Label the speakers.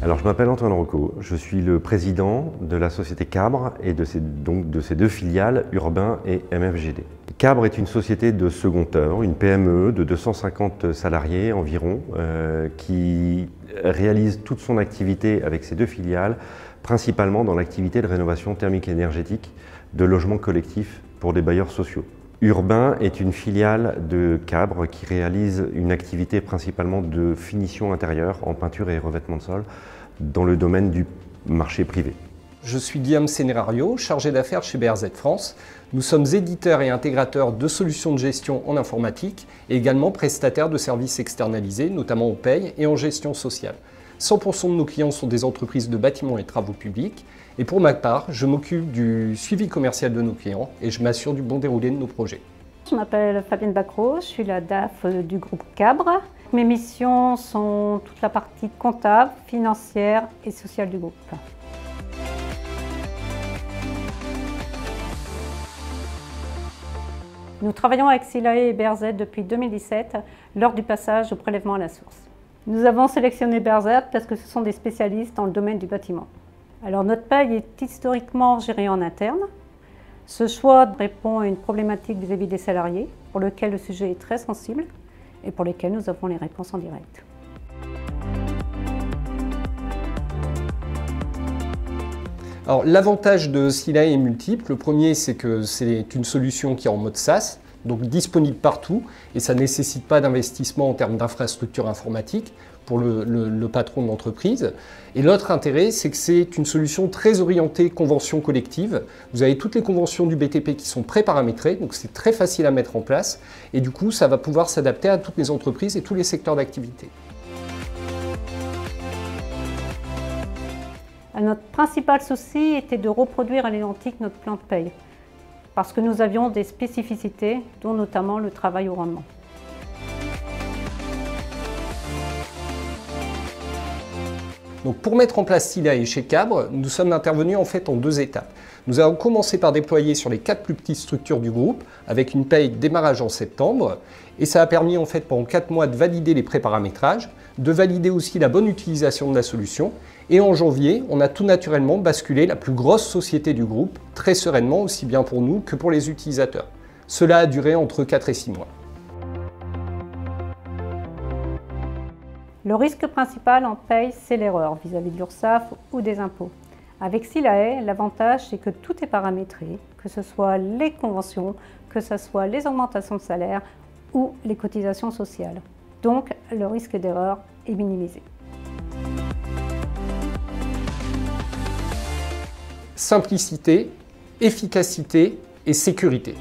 Speaker 1: Alors, je m'appelle Antoine Rocco, je suis le président de la société Cabre et de ses deux filiales, Urbain et MFGD. Cabre est une société de second œuvre, une PME de 250 salariés environ, qui réalise toute son activité avec ses deux filiales, principalement dans l'activité de rénovation thermique et énergétique de logements collectifs pour des bailleurs sociaux. Urbain est une filiale de Cabre qui réalise une activité principalement de finition intérieure en peinture et revêtement de sol dans le domaine du marché privé.
Speaker 2: Je suis Guillaume Sénérario, chargé d'affaires chez BRZ France. Nous sommes éditeurs et intégrateurs de solutions de gestion en informatique et également prestataires de services externalisés, notamment en paye et en gestion sociale. 100% de nos clients sont des entreprises de bâtiments et travaux publics. Et pour ma part, je m'occupe du suivi commercial de nos clients et je m'assure du bon déroulé de nos projets.
Speaker 3: Je m'appelle Fabienne Bacro, je suis la DAF du groupe Cabre. Mes missions sont toute la partie comptable, financière et sociale du groupe. Nous travaillons avec Silae et BRZ depuis 2017 lors du passage au prélèvement à la source. Nous avons sélectionné BRZ parce que ce sont des spécialistes dans le domaine du bâtiment. Alors notre paye est historiquement gérée en interne. Ce choix répond à une problématique vis-à-vis des salariés pour lequel le sujet est très sensible et pour lesquels nous avons les réponses en direct.
Speaker 2: Alors l'avantage de Silae est multiple. Le premier, c'est que c'est une solution qui est en mode SaaS, donc disponible partout, et ça ne nécessite pas d'investissement en termes d'infrastructure informatique pour le patron de l'entreprise. Et l'autre intérêt, c'est que c'est une solution très orientée convention collective. Vous avez toutes les conventions du BTP qui sont pré-paramétrées, donc c'est très facile à mettre en place, et du coup, ça va pouvoir s'adapter à toutes les entreprises et tous les secteurs d'activité.
Speaker 3: Notre principal souci était de reproduire à l'identique notre plan de paye, parce que nous avions des spécificités, dont notamment le travail au rendement.
Speaker 2: Donc pour mettre en place Silae chez Cabre, nous sommes intervenus en fait en deux étapes. Nous avons commencé par déployer sur les 4 plus petites structures du groupe, avec une paye démarrage en septembre, et ça a permis en fait pendant 4 mois de valider les pré-paramétrages, de valider aussi la bonne utilisation de la solution, et en janvier, on a tout naturellement basculé la plus grosse société du groupe, très sereinement, aussi bien pour nous que pour les utilisateurs. Cela a duré entre 4 et 6 mois.
Speaker 3: Le risque principal en paye, c'est l'erreur vis-à-vis de l'URSSAF ou des impôts. Avec Silae, l'avantage, c'est que tout est paramétré, que ce soit les conventions, que ce soit les augmentations de salaire ou les cotisations sociales. Donc, le risque d'erreur est minimisé.
Speaker 2: Simplicité, efficacité et sécurité.